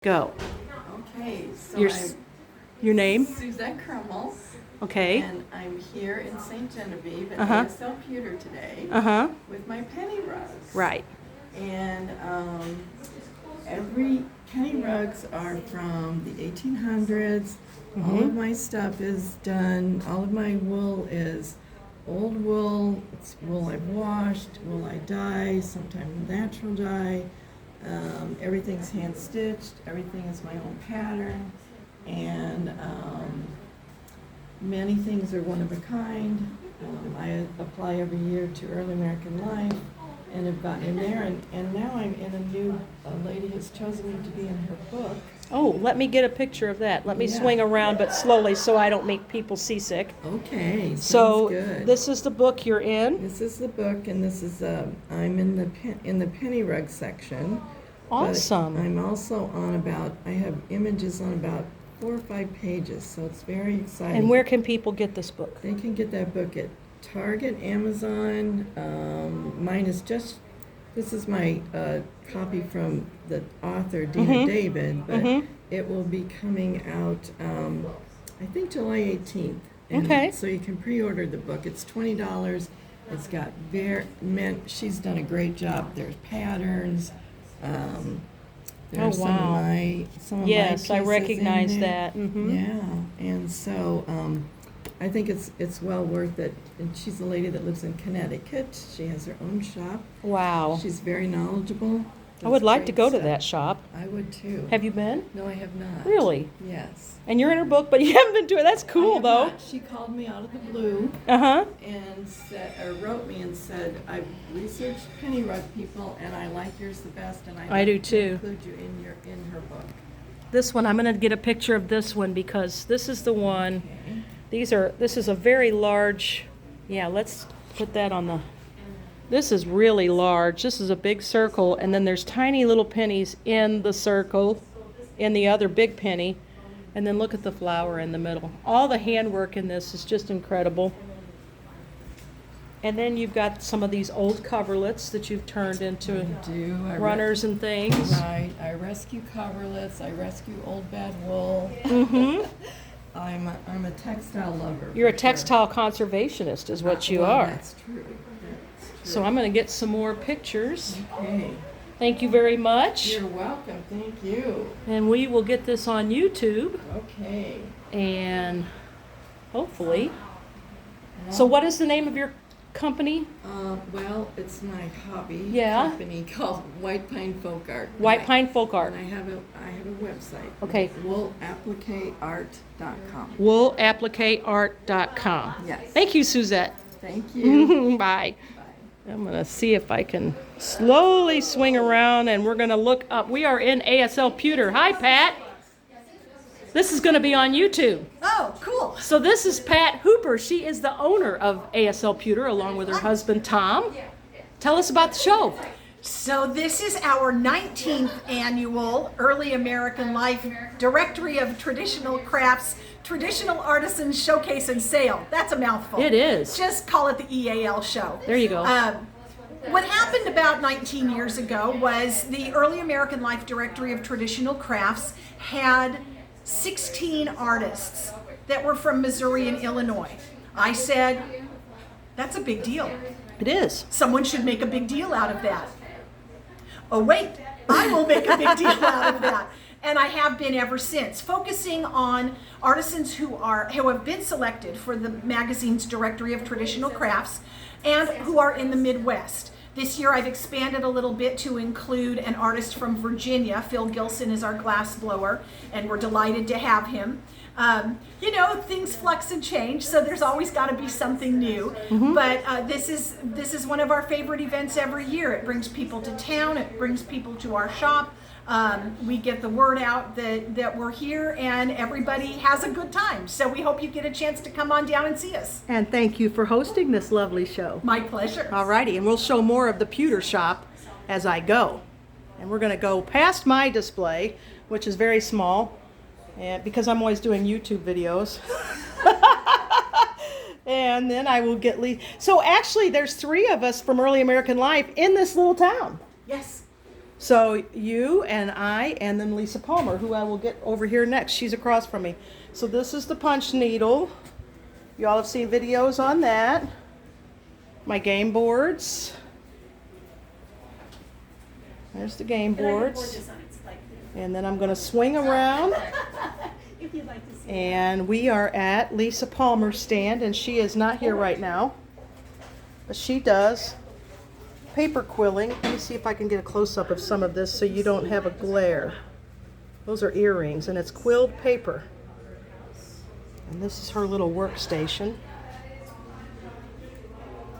Go. Okay, so Your name? Suzette Crummel, Okay. and I'm here in St. Genevieve at Uh-huh. ASL Pewter today with my penny rugs. Right. And every penny rugs are from the 1800s. All of my stuff is done. All of my wool is old wool. It's wool I've washed, wool I dye, sometimes natural dye. Everything's hand stitched. Everything is my own pattern, and many things are one of a kind. I apply every year to Early American Life, and have gotten in there. And now I'm in a lady has chosen me to be in her book. Oh, let me get a picture of that. Let me swing around, but slowly, so I don't make people seasick. Okay, So good. this is the book you're in. This is the book, and this is I'm in the penny rug section. Awesome. But I'm also I have images on about 4 or 5 pages, so it's very exciting. And where can people get this book? They can get that book at Target, Amazon. This is my copy from the author, Dina David, but it will be coming out, I think July 18th. And Okay. so you can pre-order the book. It's $20. It's got she's done a great job. There's patterns. There's Oh, wow. some of my Yes, I pieces recognize in there. that. Mhm. Yeah, and so I think it's well worth it. And she's a lady that lives in Connecticut. She has her own shop. Wow. She's very knowledgeable. I would Does like to great go to stuff. that shop. I would too. Have you been? No, I have not. Really? Yes. And you're in her book, but you haven't been to it. That's I cool, have though. not. She called me out of the blue Uh-huh. and wrote me and said, I've researched penny rug people and I like yours the best, and I do like to too. include you in her book. This one, I'm going to get a picture of this one because this is the one. Okay. This is a very large, let's put that on the, this is really large. This is a big circle, and then there's tiny little pennies in the circle, in the other big penny, and then look at the flower in the middle. All the handwork in this is just incredible. And then you've got some of these old coverlets that you've turned into runners and things. Right. I rescue coverlets. I rescue old bad wool. Mm-hmm. I'm a textile lover. You're a textile conservationist is what you Well, are. That's true. So I'm going to get some more pictures. Okay. Thank you very much. You're welcome. Thank you. And we will get this on YouTube Okay. and hopefully. So what is the name of your company? Well, it's my hobby company called White Pine Folk Art. White Pine Folk Art. And I have a website. Okay. woolappliqueart.com. woolappliqueart.com. Yes. Thank you, Suzette. Thank you. Bye. I'm going to see if I can slowly swing around, and we're going to look up. We are in ASL Pewter. Hi, Pat. This is going to be on YouTube. Oh, cool. So this is Pat Hooper. She is the owner of ASL Pewter along with her husband, Tom. Tell us about the show. So this is our 19th annual Early American Life Directory of Traditional Crafts, Traditional Artisans Showcase and Sale. That's a mouthful. It is. Just call it the EAL show. There you go. What happened about 19 years ago was the Early American Life Directory of Traditional Crafts had 16 artists that were from Missouri and Illinois. I said, that's a big deal. It is. Someone should make a big deal out of that. Oh wait, I will make a big deal out of that. And I have been ever since, focusing on artisans who have been selected for the magazine's Directory of Traditional Crafts and who are in the Midwest. This year I've expanded a little bit to include an artist from Virginia. Phil Gilson is our glass blower, and we're delighted to have him. Things flux and change, so there's always got to be something new. But this is one of our favorite events every year. It brings people to town. It brings people to our shop. We get the word out that we're here, and everybody has a good time. So we hope you get a chance to come on down and see us. And thank you for hosting this lovely show. My pleasure. All righty, and we'll show more of the pewter shop as I go. And we're going to go past my display, which is very small, and because I'm always doing YouTube videos. And then I will get So actually, there's 3 of us from Early American Life in this little town. Yes. So you and I and then Lisa Palmer, who I will get over here next. She's across from me. So this is the punch needle. You all have seen videos on that. My game boards. There's the game boards. And then I'm going to swing around. If you'd like to see. And we are at Lisa Palmer's stand, and she is not here right now. But she does paper quilling. Let me see if I can get a close-up of some of this so you don't have a glare. Those are earrings, and it's quilled paper. And this is her little workstation.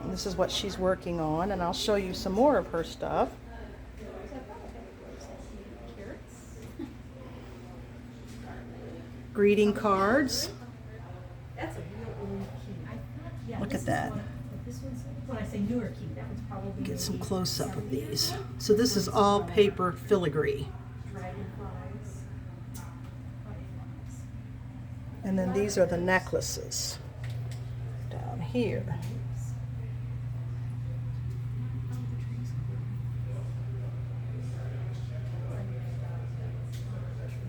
And this is what she's working on, and I'll show you some more of her stuff. Greeting cards. That's a real old key. Look at that. This one's, when I say newer key, that one's probably Get some maybe close-up of these. So this is all paper filigree. dragonflies. And then these are the necklaces down here.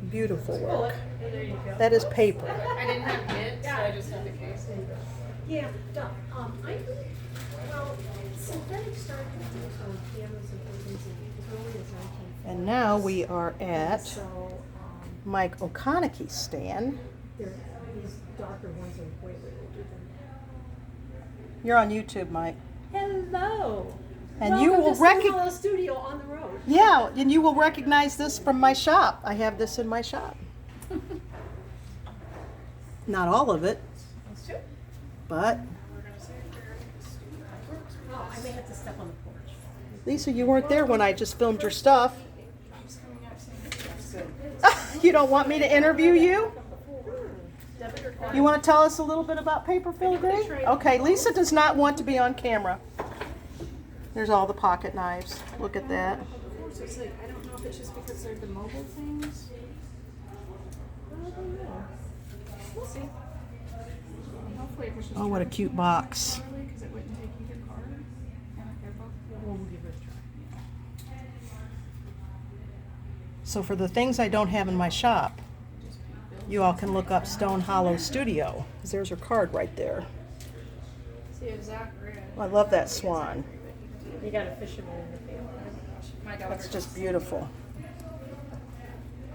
Beautiful work. That is paper. I didn't have kids, so I just had the case. Yeah, I think, well, synthetic started to do on cameras and things as early as 1950. And now we are at So, Mike O'Conaughy's stand. these darker ones are way, way older than You're on YouTube, Mike. that. Hello! And you will recognize studio on the road. Yeah, and you will recognize this from my shop. I have this in my shop. Not all of it, but Oh, I may have to step on the porch. Lisa, you weren't there when I just filmed your stuff. You don't want me to interview you? You want to tell us a little bit about paper filigree? Okay, Lisa does not want to be on camera. There's all the pocket knives. Look at that. So it's like, I don't know if it's just because they're the mobile things. I don't know. We'll see. Hopefully it was just Oh, what a cute box. because it wouldn't take either card. And they're both. We'll give it a try. So for the things I don't have in my shop, you all can look up Stone Hollow Studio. 'Cause there's her card right there. See if Zach read. I love that swan. You got a fisherman in the family. My daughter. That's just beautiful.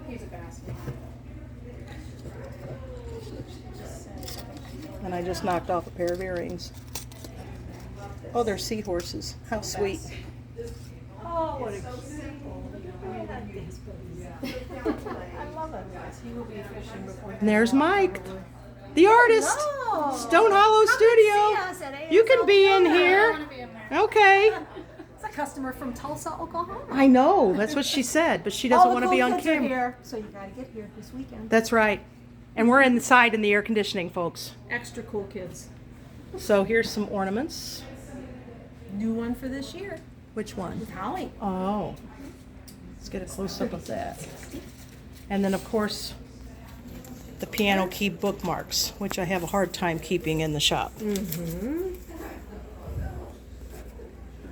He's a bastard. And I just knocked off a pair of earrings. Oh, they're seahorses. How sweet. Oh, what a cute. I love it. He will be fishing before. And there's Mike, the artist. Hello. Stone Hollow Come and see us Studio. at You can ASL be in Pewter. here. Be in there. Okay. It's a customer from Tulsa, Oklahoma. I know. That's what she said, but she doesn't All want the to be cool on kids are camera. here, so you gotta get here this weekend. That's right. And we're inside in the air conditioning, folks. Extra cool kids. So here's some ornaments. New one for this year Which one? with Holly. Oh. Let's get a close-up of that. And then, of course, the piano key bookmarks, which I have a hard time keeping in the shop. Mm-hmm.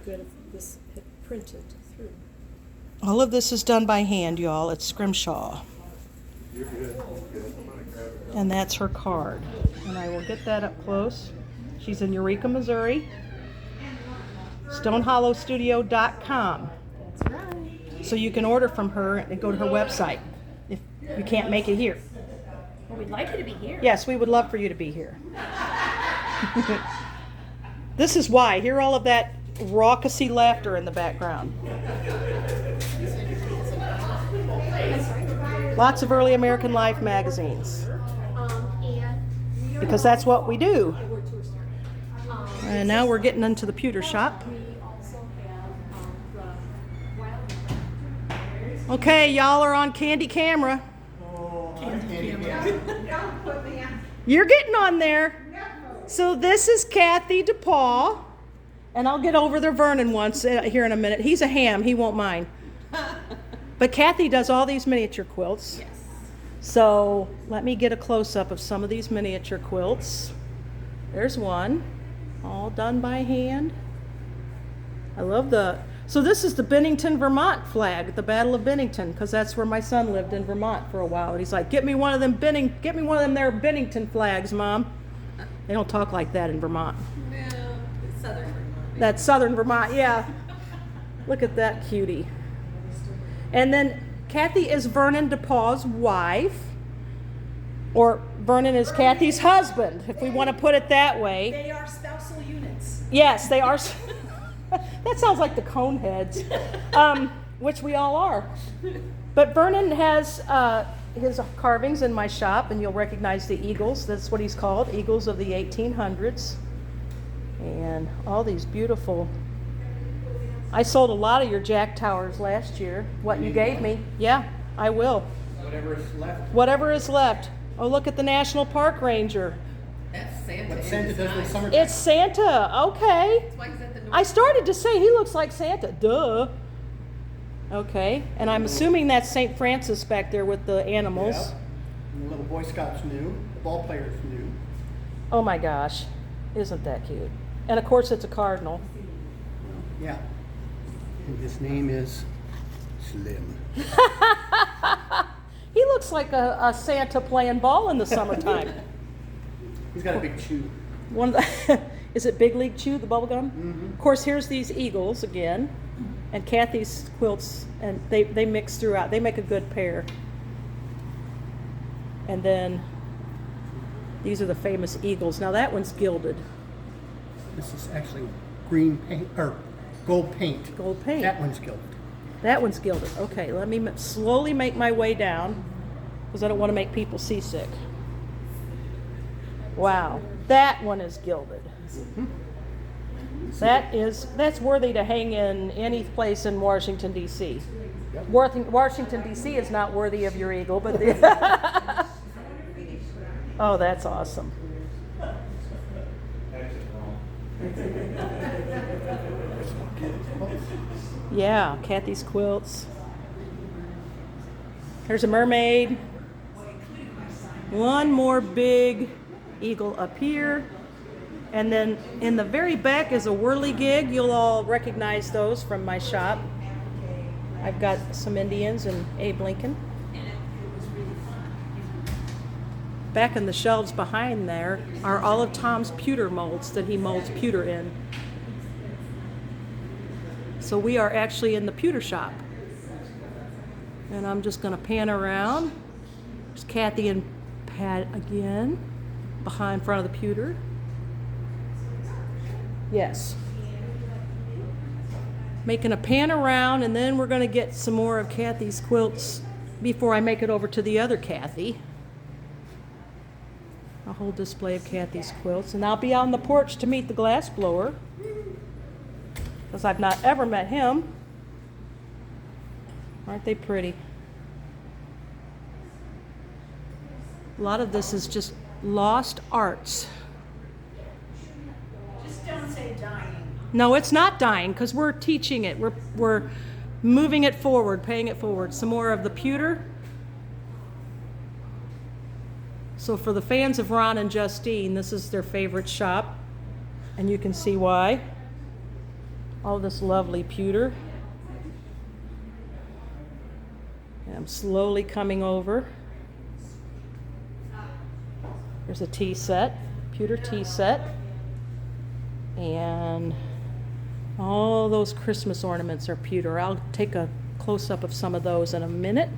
Good if this had printed through. All of this is done by hand, y'all. It's Scrimshaw. And that's her card. And I will get that up close. She's in Eureka, Missouri. StoneHollowStudio.com. That's right. So you can order from her and go to her website if you can't make it here. Well, we'd like you to be here. Yes, we would love for you to be here. This is why. Hear all of that raucousy laughter in the background. Lots of early American Life magazines. And Because that's what we do. we're tourist here. And now we're getting into the pewter shop. We also have the wild. Okay, y'all are on candy camera. You're getting on there. So this is Kathy DePaul. And I'll get over the Vernon once here in a minute. He's a ham. He won't mind. But Kathy does all these miniature quilts. Yes. So let me get a close-up of some of these miniature quilts. There's one, all done by hand. I love the So this is the Bennington, Vermont flag, the Battle of Bennington, because that's where my son lived in Vermont for a while. And he's like, get me one of them there Bennington flags, Mom. They don't talk like that in Vermont. No, it's southern Vermont. That's southern Vermont, yeah. Look at that cutie. And then Kathy is Vernon DePauw's wife, or Vernon is Kathy's husband, if we want to put it that way. They are spousal units. Yes, they are. That sounds like the Coneheads, which we all are. But Vernon has his carvings in my shop, and you'll recognize the eagles. That's what he's called, eagles of the 1800s. And all these beautiful. I sold a lot of your jack towers last year. What you gave me. Yeah, I will. Whatever is left. Whatever is left. Oh, look at the National Park Ranger. That's Santa. What Santa does in the summertime. It's Santa. Okay. That's why he's at the North. I started to say he looks like Santa. Duh. Okay. And I'm assuming that's St. Francis back there with the animals. Yeah. And the little Boy Scouts knew. The ball players knew. Oh my gosh. Isn't that cute? And of course it's a cardinal. Yeah. And his name is Slim. He looks like a Santa playing ball in the summertime. He's got a big chew. One of the, is it Big League Chew, the bubble gum? Mm-hmm. Of course, here's these eagles again, and Kathy's quilts, and they mix throughout. They make a good pair. And then these are the famous eagles. Now that one's gilded. This is actually green paint, or gold paint. Gold paint. That one's gilded. That one's gilded. Okay, let me slowly make my way down because I don't want to make people seasick. Wow, that one is gilded. That's worthy to hang in any place in Washington, D.C. Yep. Washington, D.C. is not worthy of your eagle, but oh, that's awesome. Yeah, Kathy's quilts. There's a mermaid. One more big eagle up here. And then in the very back is a whirligig. You'll all recognize those from my shop. I've got some Indians and Abe Lincoln. Back in the shelves behind there are all of Tom's pewter molds that he molds pewter in. So we are actually in the pewter shop. And I'm just going to pan around. There's Kathy and Pat again, behind front of the pewter. Yes. Making a pan around, and then we're going to get some more of Kathy's quilts before I make it over to the other Kathy. A whole display of Kathy's quilts. And I'll be on the porch to meet the glass blower, because I've not ever met him. Aren't they pretty? A lot of this is just lost arts. Just don't say dying. No, it's not dying, because we're teaching it. We're moving it forward, paying it forward. Some more of the pewter. So for the fans of Ron and Justine, this is their favorite shop, and you can see why. All this lovely pewter. And I'm slowly coming over. There's a tea set, pewter tea set, and all those Christmas ornaments are pewter. I'll take a close-up of some of those in a minute.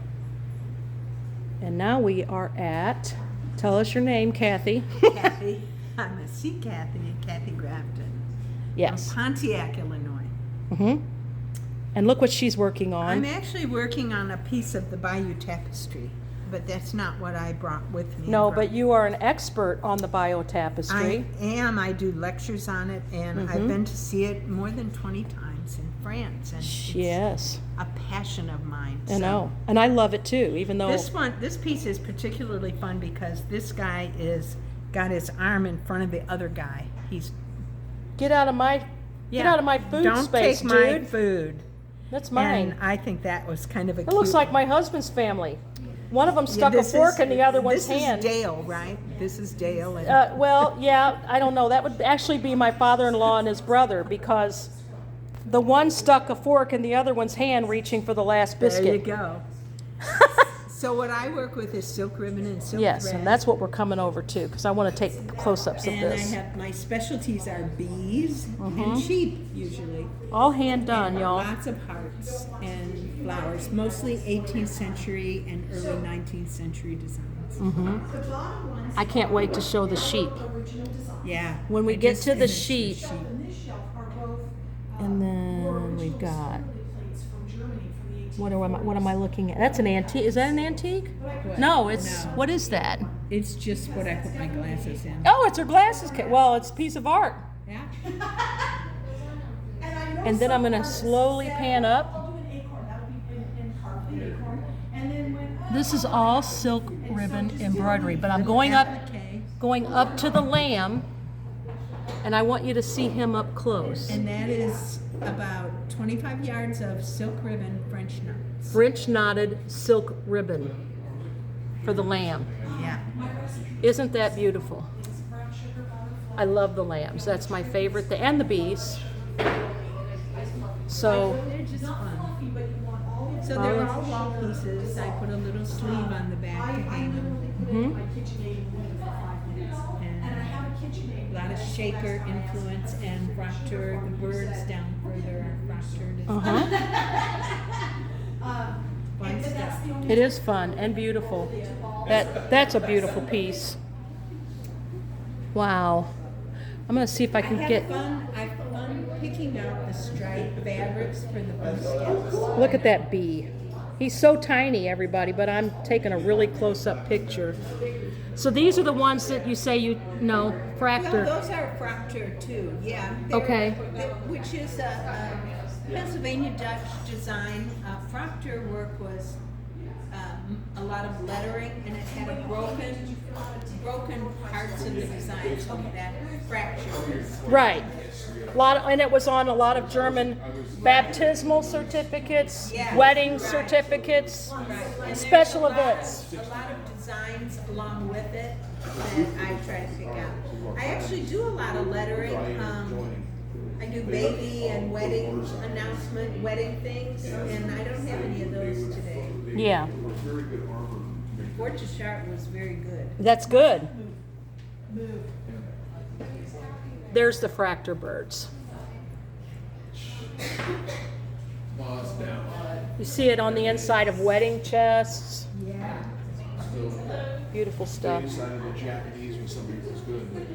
And now we are at, tell us your name, Kathy. Kathy. I'm a C. Kathy and Kathy Grafton. Yes. From Pontiac, Illinois. Mm-hmm. And look what she's working on. I'm actually working on a piece of the Bayou Tapestry, but that's not what I brought with me. No, but you are an expert on the Bayou Tapestry. I am. I do lectures on it, and I've been to see it more than 20 times in France. And Yes. it's a passion of mine. I know. And I love it too, even though... This piece is particularly fun because this guy got his arm in front of the other guy. He's Get out of my food Don't space, take dude. my food. That's mine. And I think that was kind of a It looks like my husband's family. One of them stuck a this fork is- in the other one's hand. This is Dale, right? This is Dale. And Well, yeah, I don't know. That would actually be my father-in-law and his brother, because The one stuck a fork in the other one's hand reaching for the last There you biscuit. go. So what I work with is silk ribbon and silk Yes, thread. and that's what we're coming over to because I want to take close-ups of And I this. have my specialties are bees and sheep usually. All hand done, And y'all. Lots of hearts and flowers, mostly 18th century and early 19th century designs. I can't wait to show the sheep. Yeah. When we I get just to the finished sheep, and then we've got, what am I looking at? That's an antique. Is that an antique? No, it's, No. what is that? It's just what I put my glasses in. Oh, it's her glasses. Well, it's a piece of art. Yeah. And then I'm going to slowly pan up. This is all silk ribbon embroidery, but I'm going up to the lamb, and I want you to see him up close. And that is about 25 yards of silk ribbon French knots. French knotted silk ribbon for the lamb. Yeah. Isn't that beautiful? I love the lambs. That's my favorite thing. And the bees. So, They're just fun. So they're all wall pieces. I put a little sleeve on the back to hang them. And a lot of shaker influence and fraktur. The birds down further are fraktured. Fun stuff. it is fun and beautiful. That's a beautiful piece. Wow. I'm going to see if I can get... I have fun picking out the striped fabrics for the bee scales. Look at that bee. He's so tiny, everybody, but I'm taking a really close-up picture. So these are the ones that you say Well, fraktur. those are fraktur too, yeah. Okay. Which is a Pennsylvania Dutch design. Fraktur work was a lot of lettering, and it had a broken parts of the design, so that fracture. Right. And it was on a lot of German baptismal certificates, Yeah. wedding certificates, And special there's events. A lot of designs along with it that I try to pick out. I actually do a lot of lettering. I do baby and wedding announcement, wedding things, and I don't have any of those today. Yeah, Fort de Chart was very good. that's good. There's the fraktur birds. You see it on the inside of wedding chests. Yeah. Beautiful stuff. Decided the Japanese was something that was good.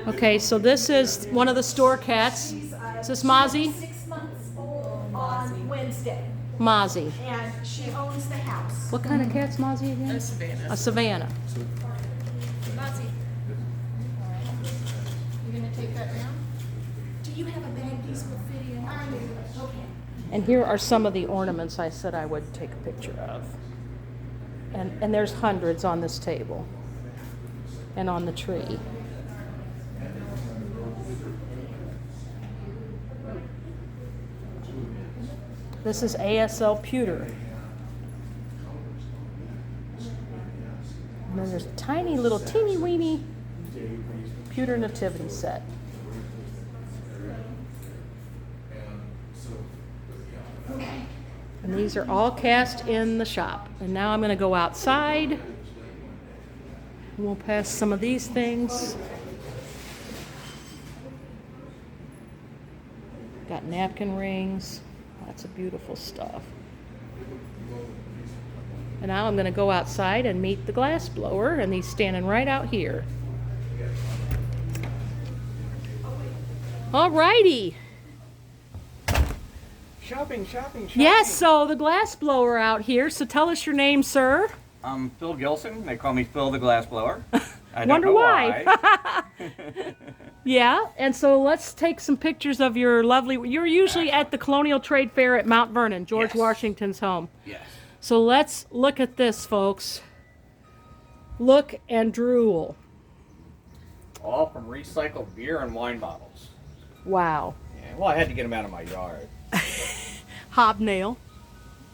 Okay, so this is one of the store cats. Is this Mozzie? 6 months old on Wednesday, Mozzie. and she owns the house. What kind of cat's Mozzie again? A Savannah. A Savannah. You gonna take that down? Do you have a bag these will fit in? Okay. And here are some of the ornaments I said I would take a picture of. And there's hundreds on this table and on the tree. This is ASL Pewter. And then there's a tiny little teeny weeny pewter nativity set. And these are all cast in the shop. And now I'm going to go outside. We'll pass some of these things. Got napkin rings. Lots of beautiful stuff. And now I'm going to go outside and meet the glass blower, and he's standing right out here. All righty. Shopping. Yes, so the glass blower out here. So tell us your name, sir. I'm Phil Gilson. They call me Phil the Glassblower. I don't Wonder know why. Yeah, and so let's take some pictures of your lovely. You're usually at the Colonial Trade Fair at Mount Vernon, George Yes. Washington's home. Yes. So let's look at this, folks. Look and drool. All from recycled beer and wine bottles. Wow. Yeah, well, I had to get them out of my yard. Hobnail.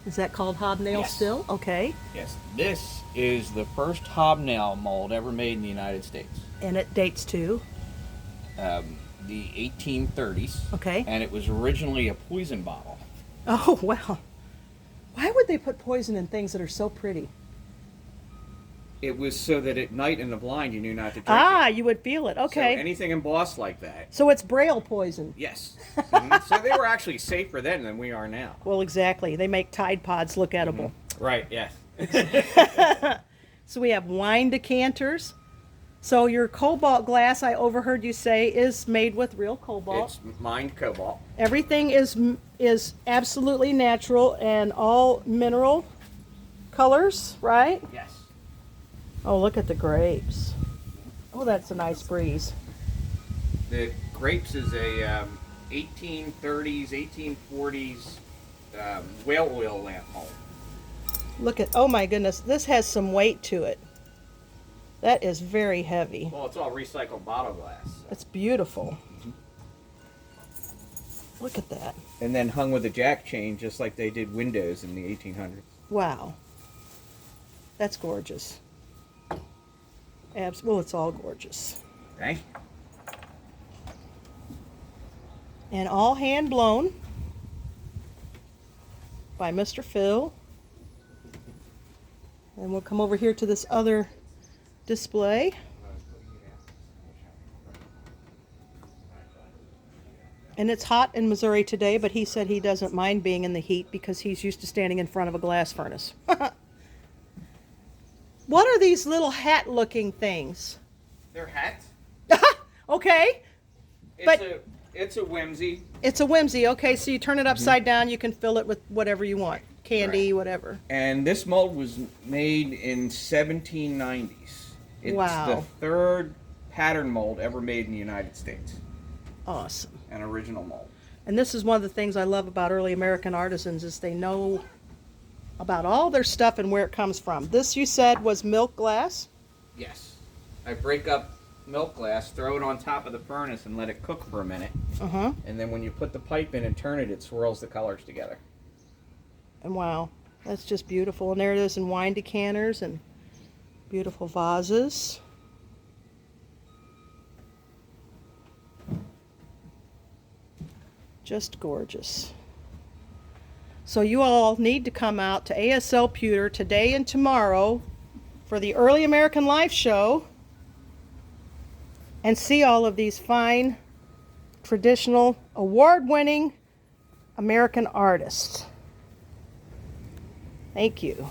Is that called hobnail Yes. still? Okay. Yes, this is the first hobnail mold ever made in the United States. And it dates to? the 1830s. Okay. And it was originally a poison bottle. Oh, wow. Why would they put poison in things that are so pretty? It was so that at night in the blind you knew not to drink Ah, it. you would feel it. So Okay. anything embossed like that. So it's Braille poison. Yes. Mhm. So they were actually safer then than we are now. Well, exactly. They make Tide Pods look edible. Right, yes. So we have wine decanters. So your cobalt glass, I overheard you say, is made with real cobalt. It's mined cobalt. Everything is absolutely natural and all mineral colors, right? Yes. Oh, look at the grapes. Oh, that's a nice breeze. The grapes is a 1830s, 1840s whale oil lamp mold. Look at, oh my goodness, this has some weight to it. That is very heavy. Well, it's all recycled bottle glass. It's beautiful. Look at that. And then hung with a jack chain, just like they did windows in the 1800s. Wow. That's gorgeous. Well, it's all gorgeous. Thank you. And all hand blown by Mr. Phil. And we'll come over here to this other display. And it's hot in Missouri today, but he said he doesn't mind being in the heat because he's used to standing in front of a glass furnace. What are these little hat-looking things? They're hats. Okay, It's a whimsy. it's a whimsy. Okay, so you turn it upside down, you can fill it with whatever you want. Candy, whatever. And this mold was made in 1790s. It's Wow. the third pattern mold ever made in the United States. Awesome. An original mold. And this is one of the things I love about early American artisans is they know about all their stuff and where it comes from. This, you said, was milk glass? Yes. I break up milk glass, throw it on top of the furnace, and let it cook for a minute. Uh-huh. And then when you put the pipe in and turn it, it swirls the colors together. And wow, that's just beautiful. And there it is in wine decanters and beautiful vases. Just gorgeous. So you all need to come out to ASL Pewter today and tomorrow for the Early American Life Show and see all of these fine, traditional, award-winning American artists. Thank you.